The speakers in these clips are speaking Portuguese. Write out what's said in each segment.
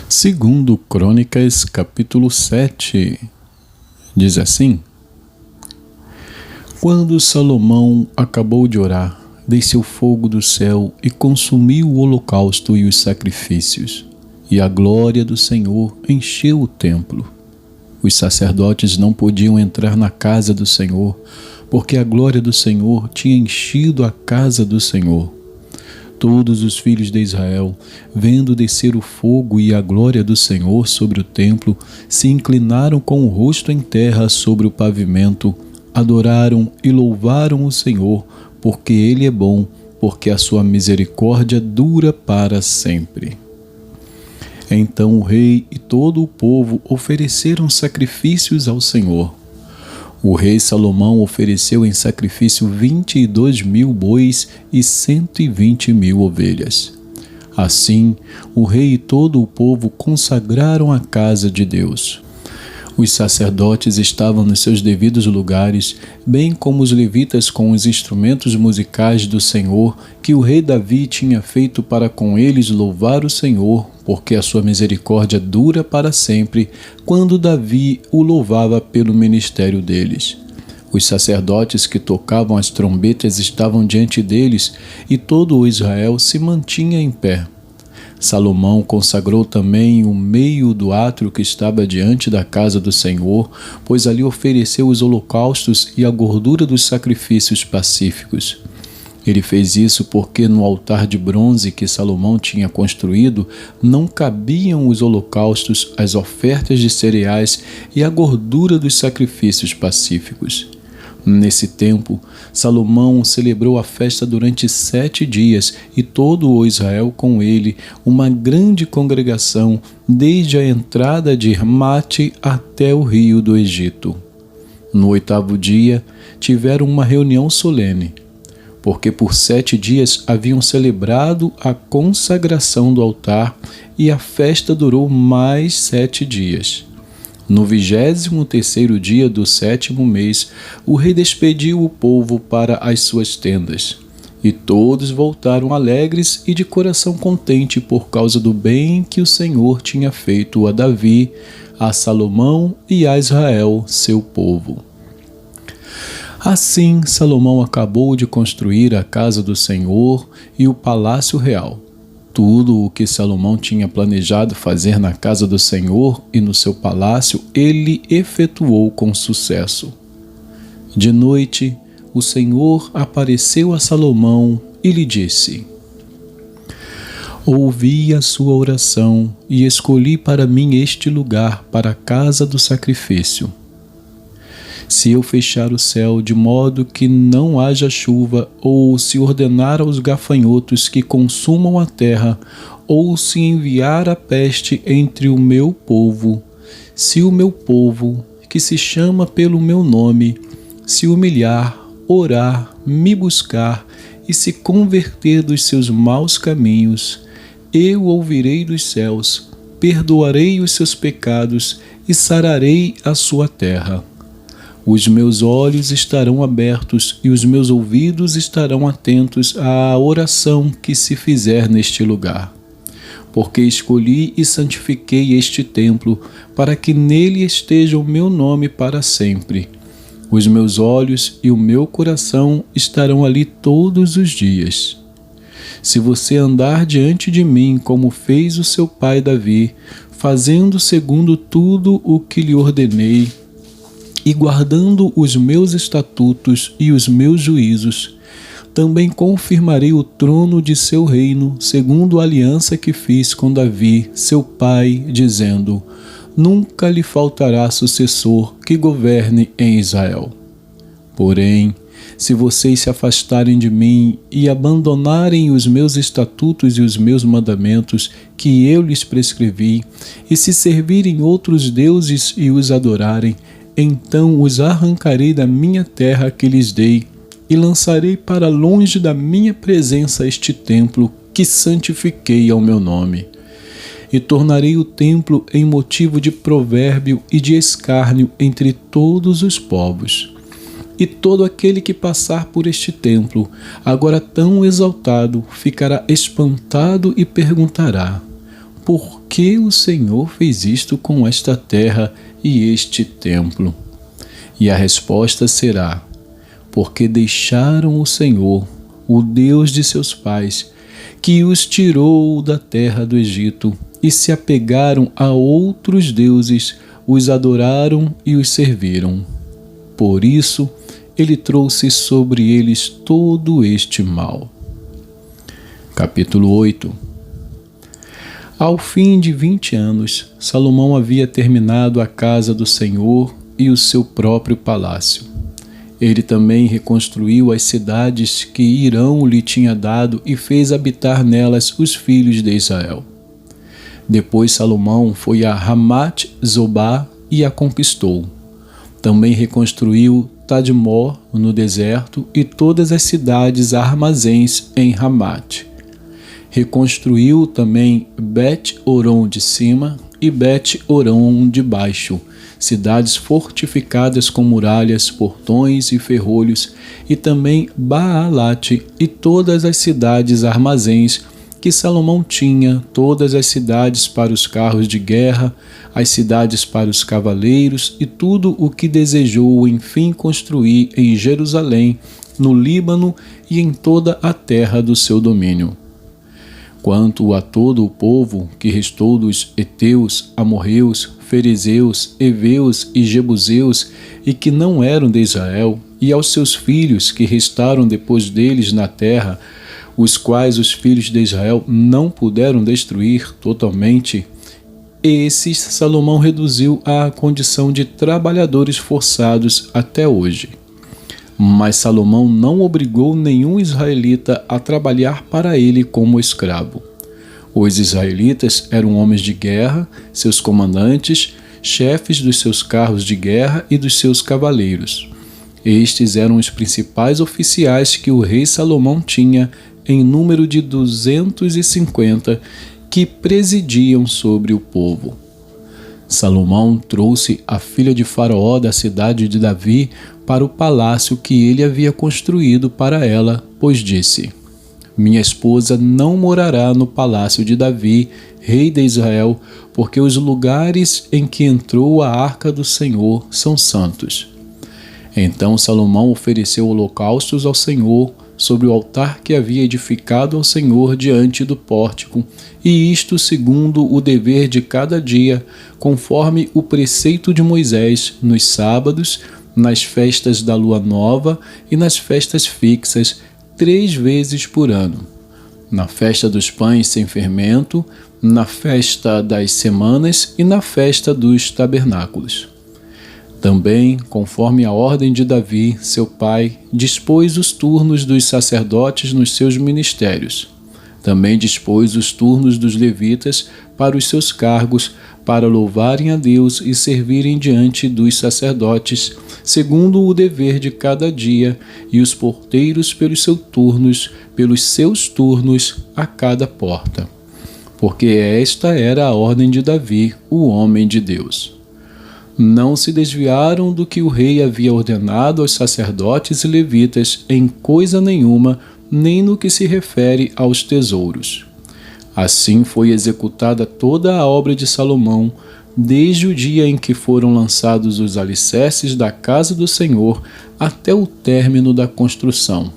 Segundo Crônicas, capítulo 7, diz assim: Quando Salomão acabou de orar, desceu fogo do céu e consumiu o holocausto e os sacrifícios, e a glória do Senhor encheu o templo. Os sacerdotes não podiam entrar na casa do Senhor, porque a glória do Senhor tinha enchido a casa do Senhor. Todos os filhos de Israel, vendo descer o fogo e a glória do Senhor sobre o templo, se inclinaram com o rosto em terra sobre o pavimento, adoraram e louvaram o Senhor, porque Ele é bom, porque a sua misericórdia dura para sempre. Então o rei e todo o povo ofereceram sacrifícios ao Senhor. O rei Salomão ofereceu em sacrifício 22.000 bois e 120.000 ovelhas. Assim, o rei e todo o povo consagraram a casa de Deus. Os sacerdotes estavam nos seus devidos lugares, bem como os levitas com os instrumentos musicais do Senhor, que o rei Davi tinha feito para com eles louvar o Senhor, porque a sua misericórdia dura para sempre, quando Davi o louvava pelo ministério deles. Os sacerdotes que tocavam as trombetas estavam diante deles, e todo o Israel se mantinha em pé. Salomão consagrou também o meio do átrio que estava diante da casa do Senhor, pois ali ofereceu os holocaustos e a gordura dos sacrifícios pacíficos. Ele fez isso porque no altar de bronze que Salomão tinha construído não cabiam os holocaustos, as ofertas de cereais e a gordura dos sacrifícios pacíficos. Nesse tempo, Salomão celebrou a festa durante 7 dias e todo o Israel com ele, uma grande congregação, desde a entrada de Ramate até o rio do Egito. No 8º dia, tiveram uma reunião solene, porque por 7 dias haviam celebrado a consagração do altar e a festa durou mais 7 dias. No 23º dia do 7º mês, o rei despediu o povo para as suas tendas. E todos voltaram alegres e de coração contente por causa do bem que o Senhor tinha feito a Davi, a Salomão e a Israel, seu povo. Assim, Salomão acabou de construir a casa do Senhor e o palácio real. Tudo o que Salomão tinha planejado fazer na casa do Senhor e no seu palácio, ele efetuou com sucesso. De noite, o Senhor apareceu a Salomão e lhe disse: Ouvi a sua oração e escolhi para mim este lugar para a casa do sacrifício. Se eu fechar o céu de modo que não haja chuva, ou se ordenar aos gafanhotos que consumam a terra, ou se enviar a peste entre o meu povo, se o meu povo, que se chama pelo meu nome, se humilhar, orar, me buscar e se converter dos seus maus caminhos, eu ouvirei dos céus, perdoarei os seus pecados e sararei a sua terra. Os meus olhos estarão abertos e os meus ouvidos estarão atentos à oração que se fizer neste lugar. Porque escolhi e santifiquei este templo, para que nele esteja o meu nome para sempre. Os meus olhos e o meu coração estarão ali todos os dias. Se você andar diante de mim como fez o seu pai Davi, fazendo segundo tudo o que lhe ordenei, e guardando os meus estatutos e os meus juízos, também confirmarei o trono de seu reino, segundo a aliança que fiz com Davi, seu pai, dizendo: nunca lhe faltará sucessor que governe em Israel. Porém, se vocês se afastarem de mim e abandonarem os meus estatutos e os meus mandamentos que eu lhes prescrevi, e se servirem outros deuses e os adorarem, então os arrancarei da minha terra que lhes dei, e lançarei para longe da minha presença este templo que santifiquei ao meu nome. e tornarei o templo em motivo de provérbio e de escárnio entre todos os povos. E todo aquele que passar por este templo, agora tão exaltado, ficará espantado e perguntará: por que o Senhor fez isto com esta terra e este templo? E a resposta será: porque deixaram o Senhor, o Deus de seus pais, que os tirou da terra do Egito, e se apegaram a outros deuses, os adoraram e os serviram. Por isso, ele trouxe sobre eles todo este mal. Capítulo 8. Ao fim de 20 anos, Salomão havia terminado a casa do Senhor e o seu próprio palácio. Ele também reconstruiu as cidades que Hirão lhe tinha dado e fez habitar nelas os filhos de Israel. Depois Salomão foi a Ramat-Zobá e a conquistou. Também reconstruiu Tadmor no deserto e todas as cidades armazéns em Ramat. Reconstruiu também Bet-Oron de cima e Bet-Oron de baixo, cidades fortificadas com muralhas, portões e ferrolhos, e também Baalate e todas as cidades armazéns que Salomão tinha, todas as cidades para os carros de guerra, as cidades para os cavaleiros e tudo o que desejou enfim construir em Jerusalém, no Líbano e em toda a terra do seu domínio. Quanto a todo o povo que restou dos heteus, amorreus, ferezeus, heveus e jebuseus e que não eram de Israel, e aos seus filhos que restaram depois deles na terra, os quais os filhos de Israel não puderam destruir totalmente, esses Salomão reduziu à condição de trabalhadores forçados até hoje. Mas Salomão não obrigou nenhum israelita a trabalhar para ele como escravo. Os israelitas eram homens de guerra, seus comandantes, chefes dos seus carros de guerra e dos seus cavaleiros. Estes eram os principais oficiais que o rei Salomão tinha, em número de 250, que presidiam sobre o povo. Salomão trouxe a filha de Faraó da cidade de Davi para o palácio que ele havia construído para ela, pois disse: minha esposa não morará no palácio de Davi, rei de Israel, porque os lugares em que entrou a arca do Senhor são santos. Então Salomão ofereceu holocaustos ao Senhor sobre o altar que havia edificado ao Senhor diante do pórtico, e isto segundo o dever de cada dia, conforme o preceito de Moisés, nos sábados, nas festas da lua nova e nas festas fixas, 3 vezes por ano, na festa dos pães sem fermento, na festa das semanas e na festa dos tabernáculos. Também, conforme a ordem de Davi, seu pai, dispôs os turnos dos sacerdotes nos seus ministérios. Também dispôs os turnos dos levitas para os seus cargos, para louvarem a Deus e servirem diante dos sacerdotes, segundo o dever de cada dia, e os porteiros pelos seus turnos a cada porta. Porque esta era a ordem de Davi, o homem de Deus. Não se desviaram do que o rei havia ordenado aos sacerdotes e levitas em coisa nenhuma, nem no que se refere aos tesouros. Assim foi executada toda a obra de Salomão, desde o dia em que foram lançados os alicerces da casa do Senhor até o término da construção.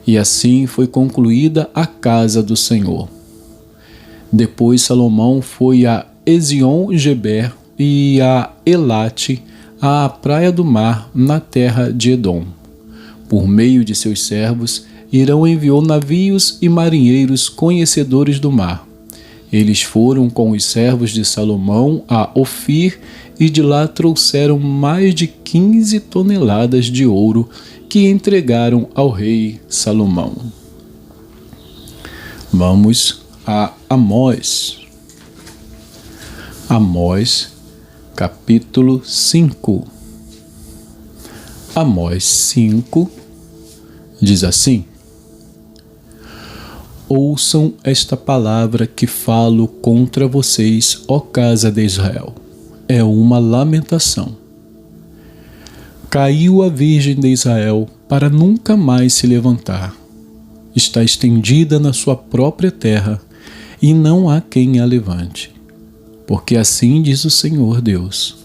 E assim foi concluída a casa do Senhor. Depois Salomão foi a Ezion-Geber e a Elate, à praia do mar, na terra de Edom. Por meio de seus servos, Hirão enviou navios e marinheiros conhecedores do mar. Eles foram com os servos de Salomão a Ofir e de lá trouxeram mais de 15 toneladas de ouro que entregaram ao rei Salomão. Vamos a Amós. Amós, capítulo 5. Amós 5 diz assim: ouçam esta palavra que falo contra vocês, ó casa de Israel. É uma lamentação. Caiu a Virgem de Israel para nunca mais se levantar. Está estendida na sua própria terra, e não há quem a levante. Porque assim diz o Senhor Deus: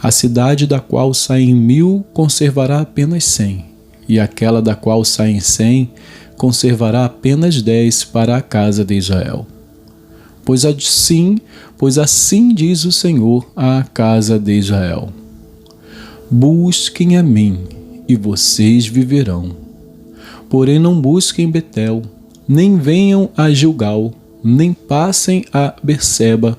a cidade da qual saem 1000 conservará apenas 100, e aquela da qual saem 100 conservará apenas 10 para a casa de Israel. Pois assim diz o Senhor à casa de Israel: busquem a mim, e vocês viverão. Porém não busquem Betel, nem venham a Gilgal, nem passem a Berseba,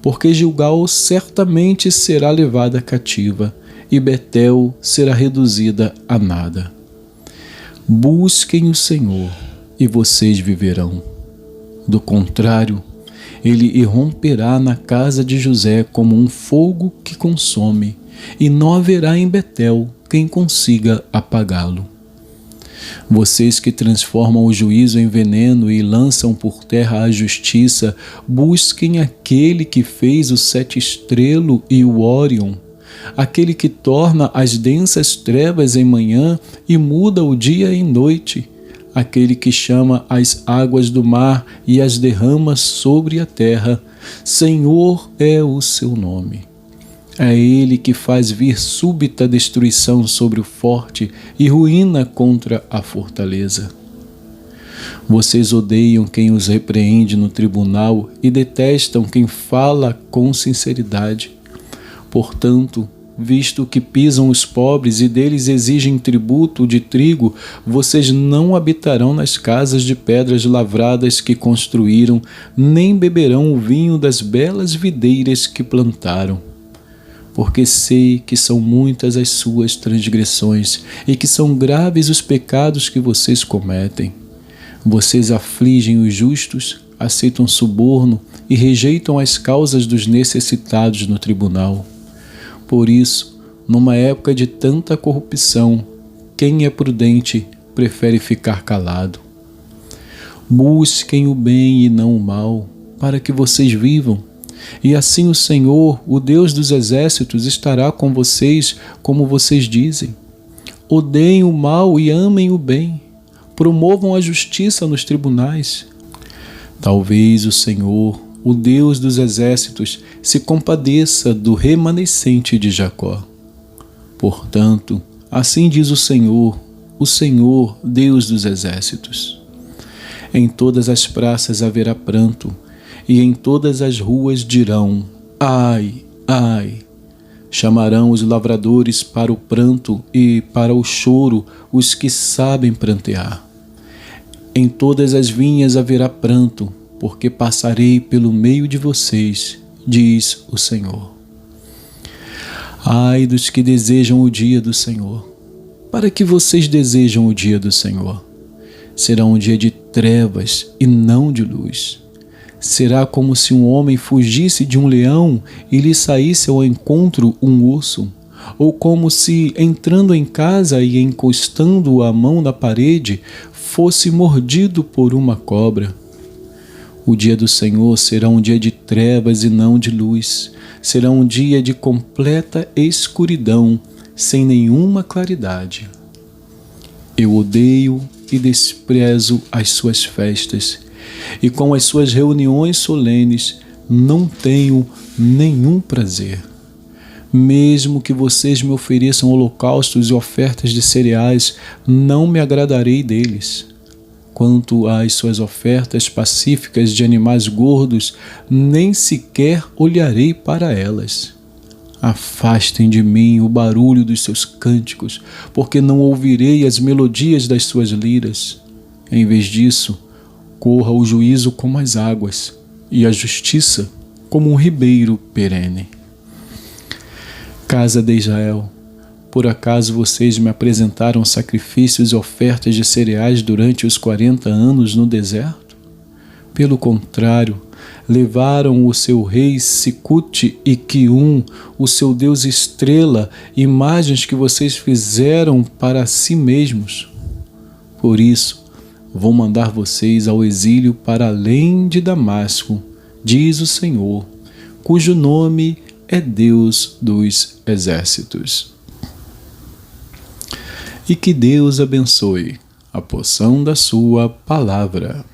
porque Gilgal certamente será levada cativa, e Betel será reduzida a nada. Busquem o Senhor, e vocês viverão. Do contrário, ele irromperá na casa de José como um fogo que consome, e não haverá em Betel quem consiga apagá-lo. Vocês que transformam o juízo em veneno e lançam por terra a justiça, busquem aquele que fez o 7 estrelo e o Órion, aquele que torna as densas trevas em manhã e muda o dia em noite, aquele que chama as águas do mar e as derrama sobre a terra. Senhor é o seu nome. É ele que faz vir súbita destruição sobre o forte e ruína contra a fortaleza. Vocês odeiam quem os repreende no tribunal e detestam quem fala com sinceridade. Portanto, visto que pisam os pobres e deles exigem tributo de trigo, vocês não habitarão nas casas de pedras lavradas que construíram, nem beberão o vinho das belas videiras que plantaram. Porque sei que são muitas as suas transgressões e que são graves os pecados que vocês cometem. Vocês afligem os justos, aceitam suborno e rejeitam as causas dos necessitados no tribunal. Por isso, numa época de tanta corrupção, quem é prudente prefere ficar calado. Busquem o bem e não o mal, para que vocês vivam. E assim o Senhor, o Deus dos exércitos, estará com vocês, como vocês dizem. Odeiem o mal e amem o bem. Promovam a justiça nos tribunais. Talvez o Senhor, o Deus dos exércitos, se compadeça do remanescente de Jacó. Portanto, assim diz o Senhor, Deus dos exércitos: em todas as praças haverá pranto, e em todas as ruas dirão: ai, ai. Chamarão os lavradores para o pranto e para o choro os que sabem prantear. Em todas as vinhas haverá pranto, porque passarei pelo meio de vocês, diz o Senhor. Ai dos que desejam o dia do Senhor. Para que vocês desejam o dia do Senhor? Será um dia de trevas e não de luz. Será como se um homem fugisse de um leão e lhe saísse ao encontro um urso, ou como se, entrando em casa e encostando a mão na parede, fosse mordido por uma cobra. O dia do Senhor será um dia de trevas e não de luz. Será um dia de completa escuridão, sem nenhuma claridade. Eu odeio e desprezo as suas festas, e com as suas reuniões solenes não tenho nenhum prazer. Mesmo que vocês me ofereçam holocaustos e ofertas de cereais, não me agradarei deles. Quanto às suas ofertas pacíficas de animais gordos, nem sequer olharei para elas. Afastem de mim o barulho dos seus cânticos, porque não ouvirei as melodias das suas liras. Em vez disso, corra o juízo como as águas, e a justiça como um ribeiro perene. Casa de Israel, por acaso vocês me apresentaram sacrifícios e ofertas de cereais durante os 40 anos no deserto? Pelo contrário, levaram o seu rei Sicute e Quium, o seu deus estrela, imagens que vocês fizeram para si mesmos. Por isso, Vou mandar vocês ao exílio para além de Damasco, diz o Senhor, cujo nome é Deus dos exércitos. E que Deus abençoe a porção da sua palavra.